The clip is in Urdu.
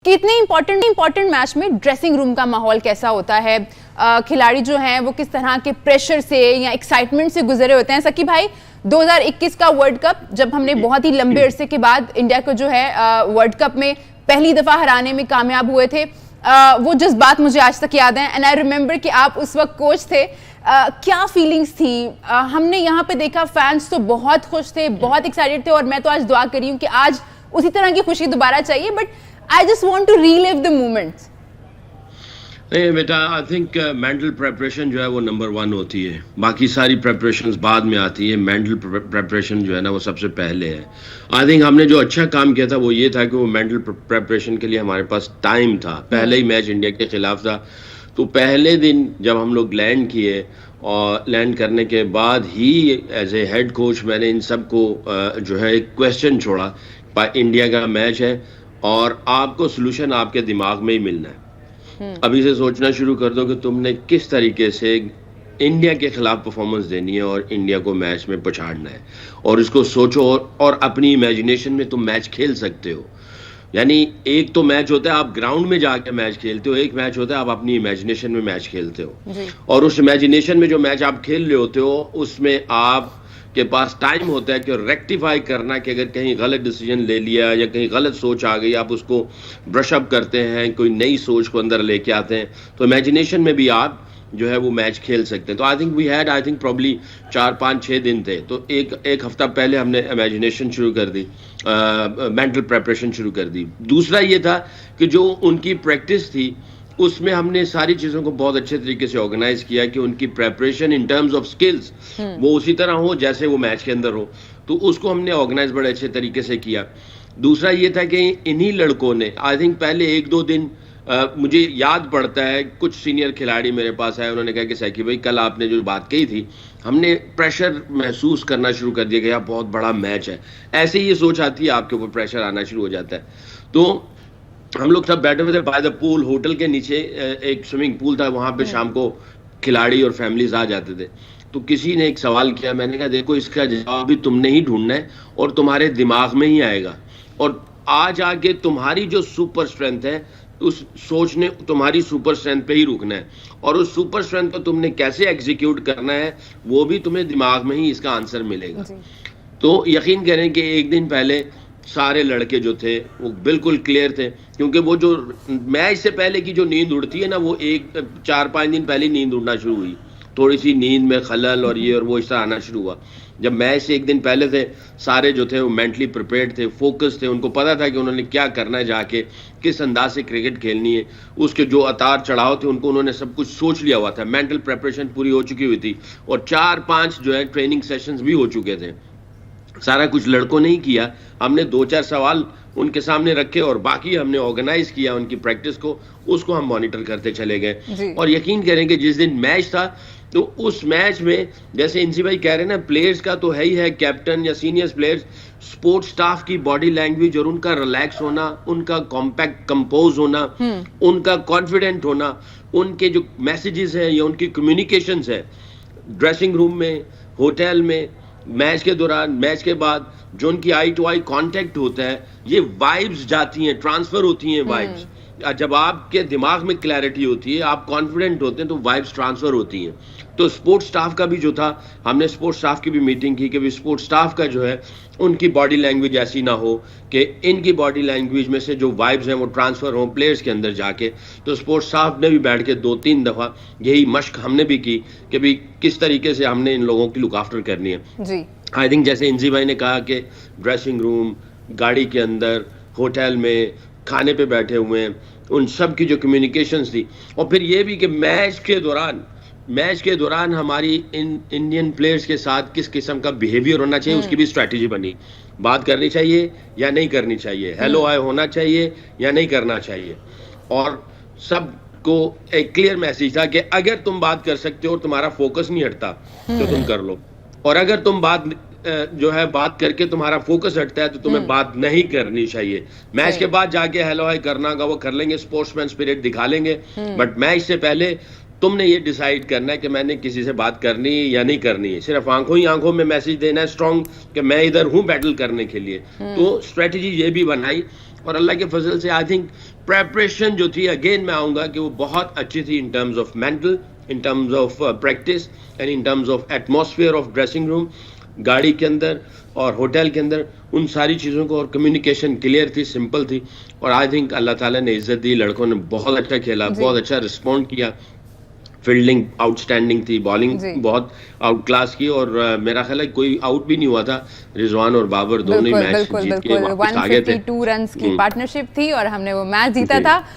کہ اتنے امپورٹنٹ میچ میں ڈریسنگ روم کا ماحول کیسا ہوتا ہے, کھلاڑی جو ہیں وہ کس طرح کے پریشر سے یا ایکسائٹمنٹ سے گزرے ہوتے ہیں. سکی بھائی, 2021 کا ورلڈ کپ جب ہم نے بہت ہی لمبے عرصے کے بعد انڈیا کو جو ہے ورلڈ کپ میں پہلی دفعہ ہرانے میں کامیاب ہوئے تھے, وہ جذبات مجھے آج تک یاد ہیں. اینڈ آئی ریممبر کہ آپ اس وقت کوچ تھے. کیا فیلنگز تھی؟ ہم نے یہاں پہ دیکھا فینس تو بہت خوش تھے, بہت ایکسائٹیڈ تھے, اور میں تو آج دعا کر رہی ہوں کہ آج اسی طرح کی خوشی دوبارہ چاہیے. But I just want to relive the moments. نہیں بیٹا, آئی تھنک مینٹل پریپریشن جو ہے وہ نمبر 1 ہوتی ہے, باقی ساری پریپریشنز بعد میں آتی ہے. مینٹل پریپریشن جو ہے نا وہ سب سے پہلے ہے. آئی تھنک ہم نے جو اچھا کام کیا تھا وہ یہ تھا کہ وہ مینٹل پریپریشن کے لیے ہمارے پاس ٹائم تھا. پہلے ہی میچ انڈیا کے خلاف تھا, تو پہلے دن جب ہم لوگ لینڈ کیے, اور لینڈ کرنے کے بعد ہی ایز اے ہیڈ کوچ میں نے ان سب کو جو ہے ایک کویسچن چھوڑا, انڈیا کا میچ ہے اور آپ کو سلوشن آپ کے دماغ میں ہی ملنا ہے. ابھی سے سوچنا شروع کر دو کہ تم نے کس طریقے سے انڈیا کے خلاف پرفارمنس دینی ہے اور انڈیا کو میچ میں پہنچانا ہے, اور اس کو سوچو, اور اپنی امیجنیشن میں تم میچ کھیل سکتے ہو. یعنی ایک تو میچ ہوتا ہے آپ گراؤنڈ میں جا کے میچ کھیلتے ہو, ایک میچ ہوتا ہے آپ اپنی امیجنیشن میں میچ کھیلتے ہو. اور اس امیجنیشن میں جو میچ آپ کھیل رہے ہوتے ہو اس میں آپ کے پاس ٹائم ہوتا ہے کہ ریکٹیفائی کرنا, کہ اگر کہیں غلط ڈیسیجن لے لیا یا کہیں غلط سوچ آ گئی, آپ اس کو برش اپ کرتے ہیں, کوئی نئی سوچ کو اندر لے کے آتے ہیں, تو امیجنیشن میں بھی آپ جو ہے وہ میچ کھیل سکتے ہیں. تو I think we had probably 4-5-6 دن تھے, تو ایک ہفتہ پہلے ہم نے امیجنیشن شروع کر دی, مینٹل پریپریشن شروع کر دی. دوسرا یہ تھا کہ جو ان کی پریکٹس تھی اس میں ہم نے ساری چیزوں کو بہت اچھے طریقے سے آرگنائز کیا کہ ان کی preparation in terms of skills وہ اسی طرح ہو جیسے وہ میچ کے اندر ہو, تو اس کو ہم نے آرگنائز بڑے اچھے طریقے سے کیا. دوسرا یہ تھا کہ انہی لڑکوں نے آئی تھنک پہلے 1-2 دن مجھے یاد پڑتا ہے, کچھ سینئر کھلاڑی میرے پاس آئے, انہوں نے کہا کہ سیکی بھائی کل آپ نے جو بات کہی تھی ہم نے پریشر محسوس کرنا شروع کر دیا کہ یار بہت بڑا میچ ہے. ایسے ہی یہ سوچ آتی ہے, آپ کے اوپر پریشر آنا شروع ہو جاتا ہے. تو ہم لوگ سب بیٹھے ہوئے تھے بائی دا پول, ہوٹل کے نیچے ایک سوئمنگ پول تھا, وہاں پہ شام کو کھلاڑی اور فیملیز آ جاتے تھے. تو کسی نے ایک سوال کیا, میں نے کہا دیکھو اس کا جواب بھی تم نے ہی ڈھونڈنا ہے اور تمہارے دماغ میں ہی آئے گا, اور آج آ کے تمہاری جو سپر اسٹرینتھ ہے اس سوچ نے تمہاری سپر اسٹرینتھ پہ ہی رکنا ہے, اور اس سپر اسٹرینتھ کو تم نے کیسے ایگزیکیوٹ کرنا ہے وہ بھی تمہیں دماغ میں ہی اس کا آنسر ملے گا. تو یقین کریں کہ ایک دن پہلے سارے لڑکے جو تھے وہ بالکل کلیئر تھے, کیونکہ وہ جو میچ سے پہلے کی جو نیند اڑتی ہے نا وہ 4-5 دن پہلے نیند اڑنا شروع ہوئی, تھوڑی سی نیند میں خلل اور یہ اور وہ اس طرح آنا شروع ہوا. جب میچ سے ایک دن پہلے تھے سارے جو تھے وہ مینٹلی پریپیئرڈ تھے, فوکس تھے, ان کو پتا تھا کہ انہوں نے کیا کرنا ہے, جا کے کس انداز سے کرکٹ کھیلنی ہے, اس کے جو اتار چڑھاؤ تھے ان کو انہوں نے سب کچھ سوچ لیا ہوا تھا. مینٹل پریپریشن پوری ہو چکی ہوئی تھی, اور 4-5 جو ہے ٹریننگ سیشنز بھی ہو چکے تھے. سارا کچھ لڑکوں نے ہی کیا, ہم نے 2-4 سوال ان کے سامنے رکھے اور باقی ہم نے آرگنائز کیا ان کی پریکٹس کو, اس کو ہم مانیٹر کرتے چلے گئے. اور یقین کریں کہ جس دن میچ تھا تو اس میچ میں جیسے انسی بھائی کہہ رہے ہیں نا, پلیئرز کا تو ہے ہی ہے, کیپٹن یا سینئر پلیئرز, سپورٹ سٹاف کی باڈی لینگویج اور ان کا ریلیکس ہونا, ان کا کمپیکٹ کمپوز ہونا, ان کا کانفیڈنٹ ہونا, ان کے جو میسیجز ہیں یا ان کی کمیونیکیشنز ہے ڈریسنگ روم میں, ہوٹل میں, میچ کے دوران, میچ کے بعد جو ان کی آئی ٹو آئی کانٹیکٹ ہوتا ہے, یہ وائبز جاتی ہیں, ٹرانسفر ہوتی ہیں وائبز. جب آپ کے دماغ میں کلیئرٹی ہوتی ہے, آپ کانفیڈنٹ ہوتے ہیں, تو وائبز ٹرانسفر ہوتی ہیں. تو سپورٹ سٹاف کا بھی جو تھا, ہم نے سپورٹ سٹاف کی بھی میٹنگ کی کہ سپورٹ سٹاف کا جو ہے ان کی باڈی لینگویج ایسی نہ ہو کہ ان کی باڈی لینگویج میں سے جو وائبز ہیں وہ ٹرانسفر ہوں پلیئرز کے اندر جا کے. تو سپورٹ سٹاف نے بھی بیٹھ کے 2-3 دفعہ یہی مشق ہم نے بھی کی کہ بھی کس طریقے سے ہم نے ان لوگوں کی لک آفٹر کرنی ہے. آئی تھنک جیسے انزی بھائی نے کہا کہ ڈریسنگ روم, گاڑی کے اندر, ہوٹل میں, کھانے پہ بیٹھے ہوئے ہیں, ان سب کی جو کمیونیکیشنز تھی, اور پھر یہ بھی کہ میچ کے دوران ہماری انڈین پلیئرز کے ساتھ کس قسم کا بیہیویئر ہونا چاہیے اس کی بھی اسٹریٹجی بنی. بات کرنی چاہیے یا نہیں کرنی چاہیے, ہیلو ہائی ہونا چاہیے یا نہیں کرنا چاہیے, اور سب کو ایک کلیئر میسیج تھا کہ اگر تم بات کر سکتے ہو اور تمہارا فوکس نہیں ہٹتا تو تم کر لو, اور اگر تم بات کر کے تمہارا فوکس ہٹتا ہے تو تمہیں بات نہیں کرنی چاہیے. میچ کے بعد جا کے ہیلو ہائی کرنا ہوگا, وہ کر لیں گے, اسپورٹس مین اسپرٹ دکھا لیں گے, بٹ میچ سے پہلے تم نے یہ ڈیسائیڈ کرنا ہے کہ میں نے کسی سے بات کرنی یا نہیں کرنی ہے. صرف آنکھوں میں میسیج دینا ہے اسٹرانگ کہ میں ادھر ہوں بیٹل کرنے کے لیے. تو اسٹریٹجی یہ بھی بنائی, اور اللہ کے فضل سے آئی تھنک پریپریشن جو تھی اگین میں آؤں گا کہ وہ بہت اچھی تھی in terms of mental, in terms of practice and in terms of atmosphere of dressing room, گاڑی کے اندر اور ہوٹل کے اندر, ان ساری چیزوں کو. اور کمیونیکیشن کلیئر تھی, سمپل تھی, اور آئی تھنک اللہ تعالیٰ نے عزت دی, لڑکوں نے بہت اچھا کھیلا, بہت اچھا رسپونڈ کیا, فیلڈنگ آؤٹ اسٹینڈنگ تھی, بالنگ بہت آؤٹ کلاس کی, اور میرا خیال ہے کوئی آؤٹ بھی نہیں ہوا تھا. رضوان اور بابر دونوں ہی میچ جیت کے واپس آ گئے تھے. 152 رنز کی پارٹنرشپ تھی اور ہم نے وہ میچ جیتا تھا.